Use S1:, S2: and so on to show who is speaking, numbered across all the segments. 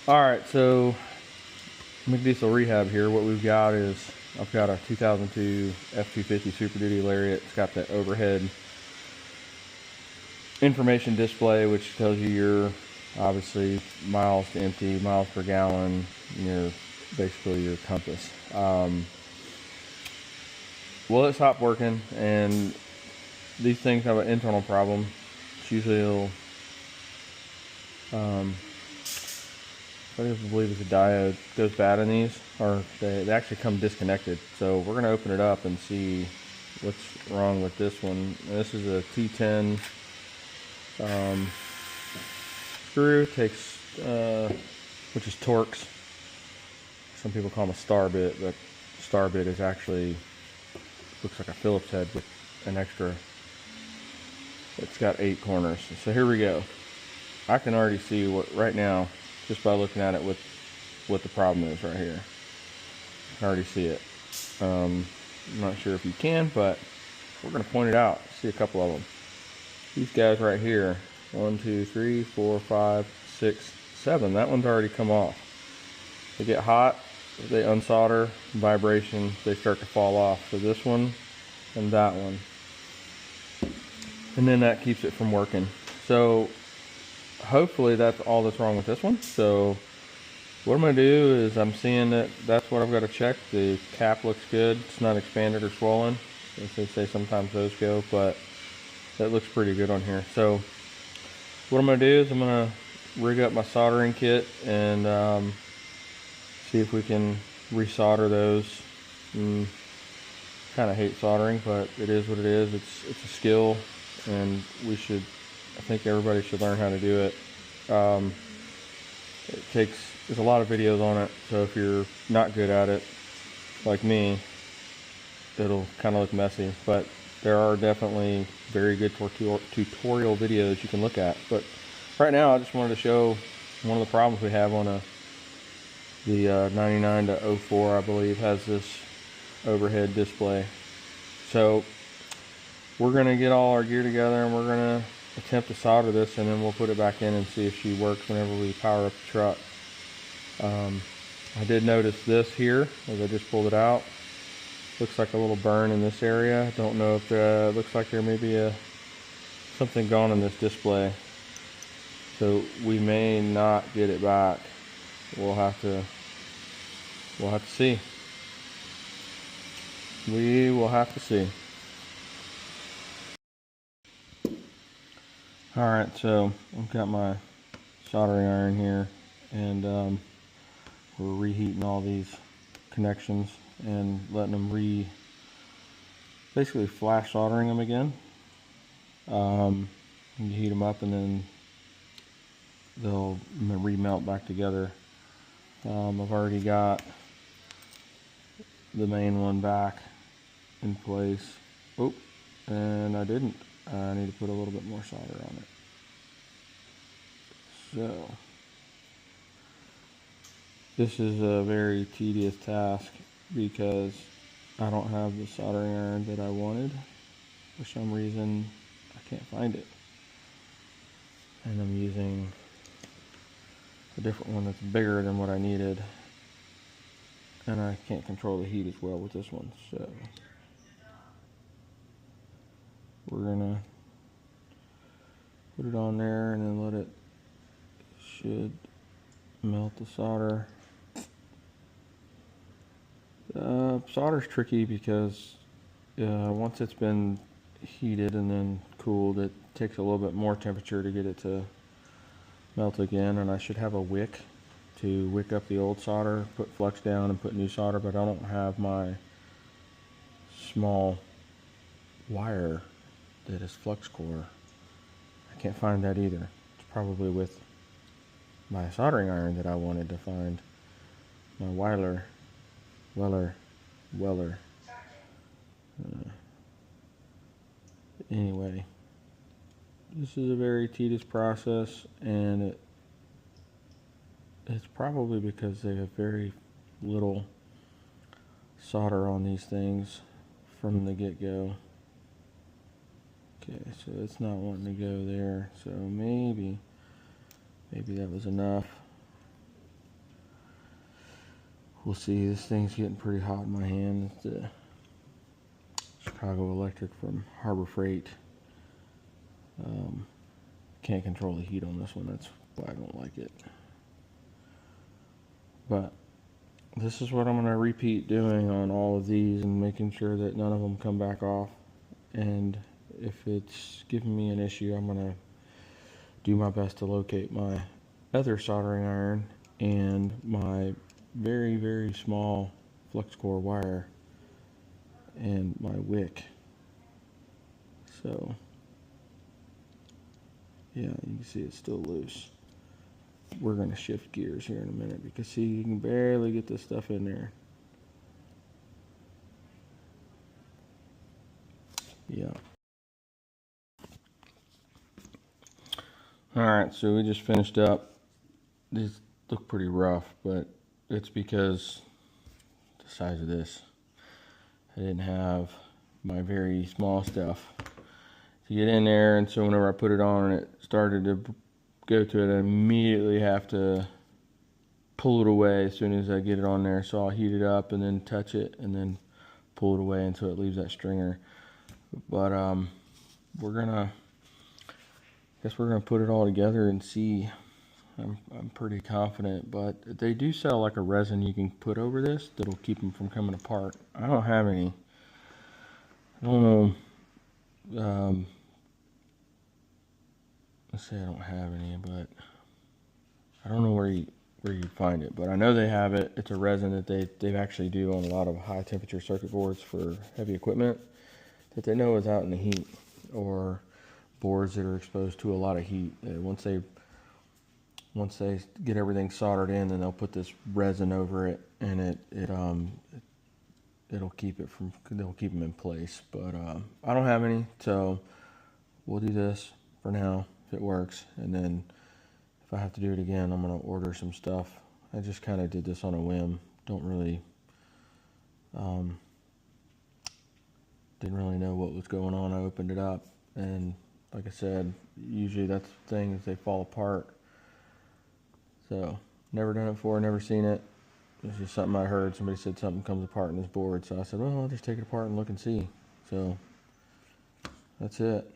S1: Alright, so McDiesel rehab here. What we've got is, I've got a 2002 F250 Super Duty Lariat. It's got that overhead information display which tells you your, obviously, miles to empty, miles per gallon, basically your compass. Well, it stopped working, and these things have an internal problem. It's usually I believe it's a diode goes bad in these, or they actually come disconnected. So we're going to open it up and see what's wrong with this one. This is a T10 screw. Takes which is Torx. Some people call them a star bit, but star bit is actually looks like a Phillips head with an extra. It's got 8 corners. So here we go. I can already see what right now, just by looking at it, what the problem is right here. I can already see it. I'm not sure if you can, but we're going to point it out. See a couple of them. These guys right here, 1, 2, 3, 4, 5, 6, 7. That one's already come off. They get hot, they unsolder, vibration, they start to fall off. So this one and that one. And then that keeps it from working. So hopefully that's all that's wrong with this one. So what I'm going to do is, I'm seeing that that's what I've got to check. The cap looks good. It's not expanded or swollen, as they say sometimes those go, but that looks pretty good on here. So what I'm going to do is I'm going to rig up my soldering kit and see if we can resolder those. Kind of hate soldering, but it is what it is. It's a skill, and I think everybody should learn how to do it. There's a lot of videos on it, so if you're not good at it, like me, it'll kind of look messy, but there are definitely very good tutorial videos you can look at. But right now I just wanted to show one of the problems we have on the 99 to 04, I believe, has this overhead display. So we're going to get all our gear together and we're going to attempt to solder this, and then we'll put it back in and see if she works whenever we power up the truck. I did notice this here as I just pulled it out. Looks like a little burn in this area. Don't know if looks like there may be something gone in this display, so we may not get it back. We'll have to see. We will have to see. Alright, so I've got my soldering iron here, and we're reheating all these connections and letting them basically flash soldering them again. You heat them up and then they'll remelt back together. I've already got the main one back in place. Oh, and I didn't. I need to put a little bit more solder on it. So this is a very tedious task because I don't have the soldering iron that I wanted. For some reason I can't find it, and I'm using a different one that's bigger than what I needed, and I can't control the heat as well with this one. So we're gonna put it on there and then let it, should melt the solder. Solder's tricky because once it's been heated and then cooled, it takes a little bit more temperature to get it to melt again, and I should have a wick to wick up the old solder, put flux down and put new solder, but I don't have my small wire that is flux core. I can't find that either. It's probably with my soldering iron that I wanted to find. My Weller. Anyway, this is a very tedious process, and it's probably because they have very little solder on these things from the get-go. Okay, so it's not wanting to go there, so maybe that was enough. we'll see. This thing's getting pretty hot in my hand. It's the Chicago Electric from Harbor Freight. Can't control the heat on this one. That's why I don't like it. But this is what I'm going to repeat doing on all of these and making sure that none of them come back off. And if it's giving me an issue, I'm going to do my best to locate my other soldering iron and my very, very small flux core wire and my wick. So yeah, you can see it's still loose. We're going to shift gears here in a minute because see, you can barely get this stuff in there. Yeah. Alright, so we just finished up. These look pretty rough, but it's because the size of this. I didn't have my very small stuff to get in there, and so whenever I put it on and it started to go to it, I immediately have to pull it away as soon as I get it on there. So I'll heat it up and then touch it and then pull it away until it leaves that stringer. But I guess we're gonna put it all together and see. I'm pretty confident, but they do sell like a resin you can put over this that'll keep them from coming apart. I don't have any. I don't know. Let's say I don't have any, but I don't know where you find it. But I know they have it. It's a resin that they actually do on a lot of high temperature circuit boards for heavy equipment that they know is out in the heat, or boards that are exposed to a lot of heat. Once they get everything soldered in, then they'll put this resin over it, and they'll keep them in place. But I don't have any, so we'll do this for now if it works, and then if I have to do it again, I'm gonna order some stuff. I just kind of did this on a whim. Didn't really know what was going on. I opened it up, and like I said, usually that's the thing, is they fall apart. So never done it before, never seen it. It's just something I heard. Somebody said something comes apart in this board, so I said, well, I'll just take it apart and look and see. So that's it.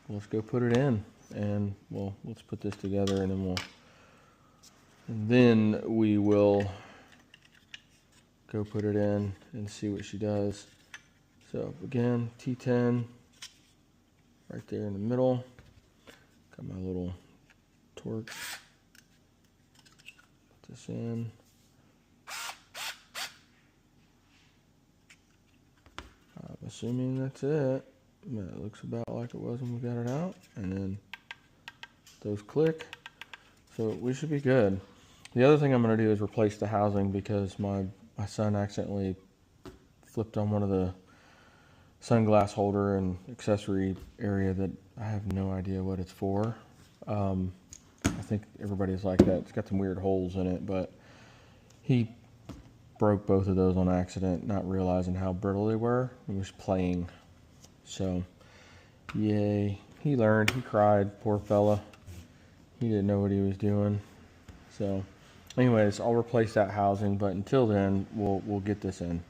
S1: Let's go put it in, and let's put this together, and then we will go put it in and see what she does. So again, T10 right there in the middle. Got my little torque. Put this in. I'm assuming that's it. That looks about like it was when we got it out. And then those click. So we should be good. The other thing I'm going to do is replace the housing, because my son accidentally flipped on one of the sunglass holder and accessory area that I have no idea what it's for. I think everybody's like that. It's got some weird holes in it, but he broke both of those on accident, not realizing how brittle they were. He was playing. So, yay. He learned. He cried, poor fella. He didn't know what he was doing. So, anyways, I'll replace that housing, but until then, we'll get this in.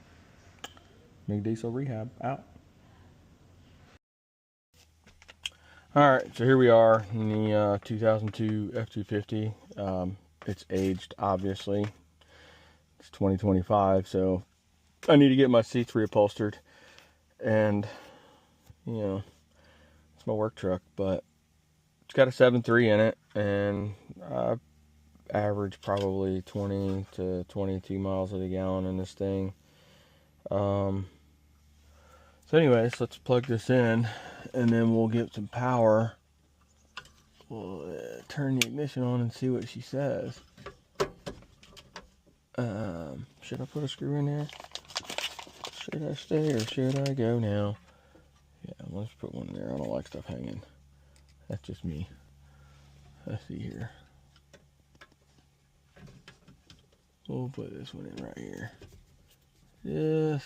S1: MIG Diesel Rehab out. Alright, so here we are in the 2002 F250. It's aged, obviously. It's 2025, so I need to get my seats reupholstered. And, you know, it's my work truck, but it's got a 7.3 in it, and I average probably 20 to 22 miles to the gallon in this thing. So anyways, let's plug this in, and then we'll get some power. We'll turn the ignition on and see what she says. Should I put a screw in there? Should I stay or should I go now? Yeah, let's put one in there. I don't like stuff hanging. That's just me. Let's see here. We'll put this one in right here. Yes.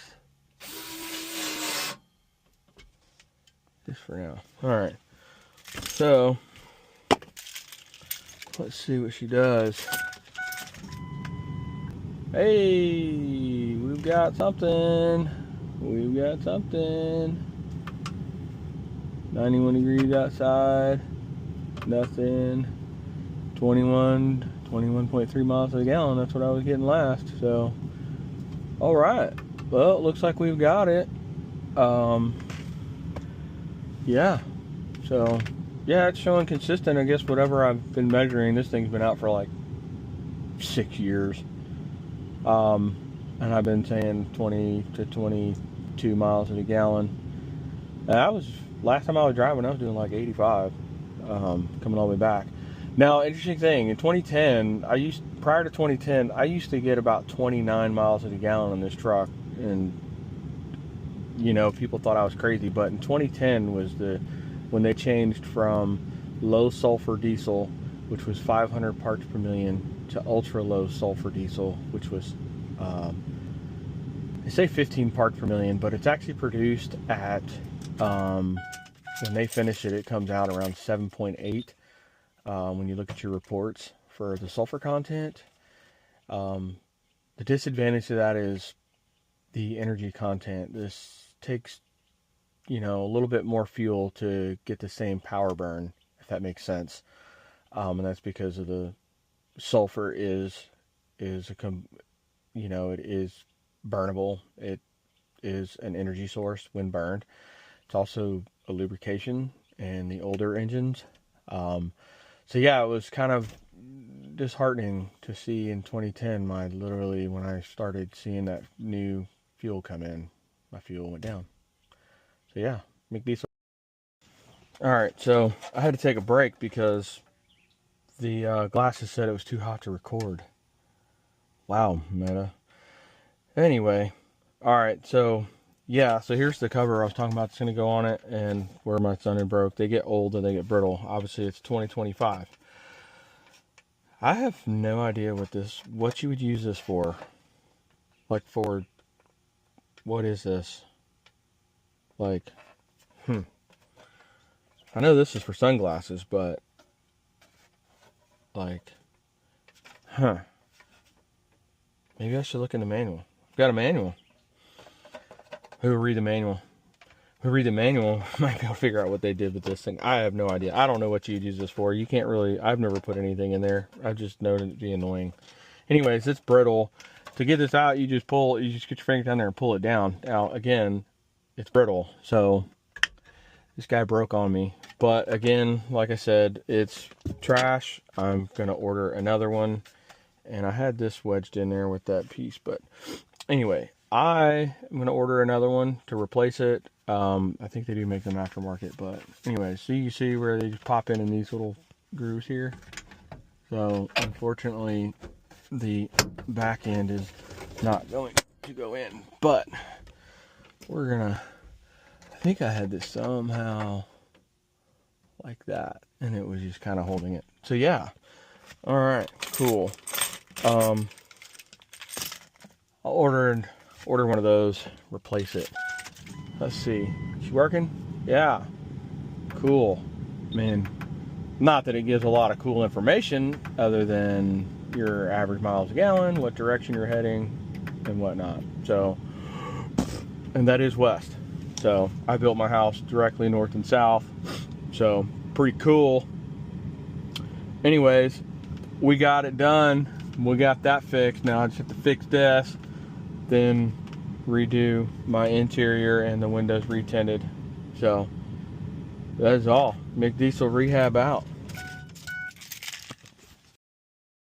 S1: Just for now. Alright. So, let's see what she does. Hey, we've got something. We've got something. 91 degrees outside. Nothing. 21.3 miles to the gallon. That's what I was getting last. So, all right. Well, it looks like we've got it. Yeah. So, yeah, it's showing consistent. I guess whatever I've been measuring, this thing's been out for like 6 years. And I've been saying 20 to 22 miles to the gallon. That was last time I was driving. I was doing like 85, coming all the way back. Now, interesting thing, in 2010, prior to 2010, I used to get about 29 miles to the gallon on this truck, and you know, people thought I was crazy. But in 2010 was when they changed from low sulfur diesel, which was 500 parts per million, to ultra low sulfur diesel, which was they say 15 parts per million, but it's actually produced at when they finish it, it comes out around 7.8. When you look at your reports for the sulfur content, the disadvantage to that is the energy content. This takes, you know, a little bit more fuel to get the same power burn, if that makes sense. And that's because of the sulfur is you know, it is burnable. It is an energy source when burned. It's also a lubrication in the older engines. So yeah, it was kind of disheartening to see in 2010, when I started seeing that new fuel come in, my fuel went down. So yeah, McDiesel. All right, so I had to take a break because the glasses said it was too hot to record. Wow, Meta. Anyway, all right, so yeah, so here's the cover I was talking about. It's going to go on it, and where my son had broke. They get old and they get brittle. Obviously, it's 2025. I have no idea what you would use this for. Like for, what is this? Like, I know this is for sunglasses, but like, maybe I should look in the manual. I've got a manual. Who will read the manual? Who read the manual might be able to figure out what they did with this thing. I have no idea. I don't know what you'd use this for. You can't really, I've never put anything in there. I've just known it to be annoying. Anyways, it's brittle. To get this out, you just get your finger down there and pull it down. Now, again, it's brittle. So, this guy broke on me. But again, like I said, it's trash. I'm going to order another one. And I had this wedged in there with that piece. But anyway, I am going to order another one to replace it. I think they do make them aftermarket. But anyway, so you see where they just pop in these little grooves here. So unfortunately, the back end is not going to go in. But we're going to, I think I had this somehow like that. And it was just kind of holding it. So yeah. All right, cool. I'll order one of those, replace it. Let's see. Is she working? Yeah. Cool. Man, not that it gives a lot of cool information other than your average miles a gallon, what direction you're heading, and whatnot. So, and that is west. So I built my house directly north and south. So pretty cool. Anyways, we got it done. We got that fixed. Now I just have to fix this, then redo my interior and the windows retinted. So that is all. McDiesel rehab out.